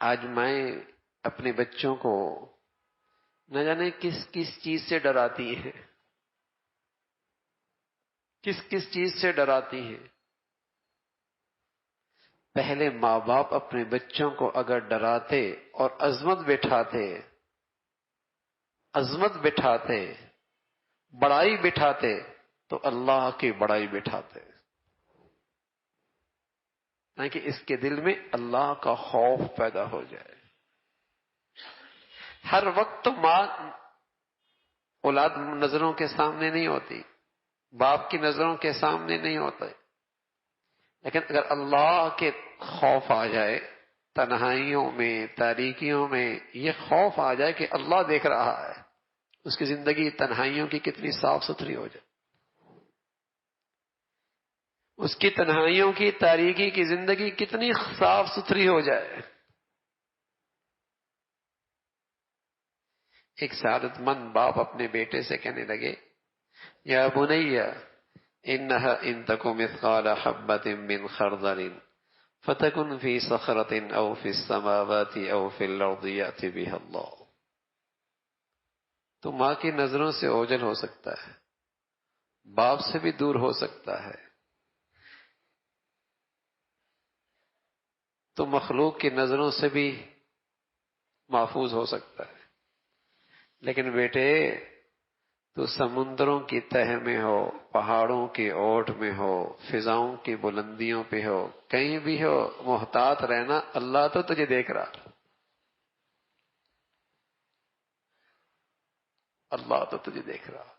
آج مائیں اپنے بچوں کو نہ جانے کس کس چیز سے ڈراتی ہیں، کس کس چیز سے ڈراتی ہیں۔ پہلے ماں باپ اپنے بچوں کو اگر ڈراتے اور عظمت بٹھاتے، بڑائی بٹھاتے تو اللہ کی بڑائی بٹھاتے، تاکہ اس کے دل میں اللہ کا خوف پیدا ہو جائے۔ ہر وقت ماں اولاد نظروں کے سامنے نہیں ہوتی، باپ کی نظروں کے سامنے نہیں ہوتے، لیکن اگر اللہ کے خوف آ جائے، تنہائیوں میں، تاریکیوں میں یہ خوف آ جائے کہ اللہ دیکھ رہا ہے، اس کی زندگی تنہائیوں کی کتنی صاف ستھری ہو جائے، اس کی تنہائیوں کی، تاریکی کی زندگی کتنی صاف ستھری ہو جائے۔ ایک سعادت مند باپ اپنے بیٹے سے کہنے لگے، یا بنی انہا ان تک مثقال حبۃ من خردل فتکن فی صخرۃ او فی السماوات او فی الارض یأت بها اللہ۔ تو ماں کی نظروں سے اوجھل ہو سکتا ہے، باپ سے بھی دور ہو سکتا ہے، تو مخلوق کی نظروں سے بھی محفوظ ہو سکتا ہے، لیکن بیٹے تو سمندروں کی تہ میں ہو، پہاڑوں کی اوٹ میں ہو، فضاؤں کی بلندیوں پہ ہو، کہیں بھی ہو، محتاط رہنا، اللہ تو تجھے دیکھ رہا، اللہ تو تجھے دیکھ رہا۔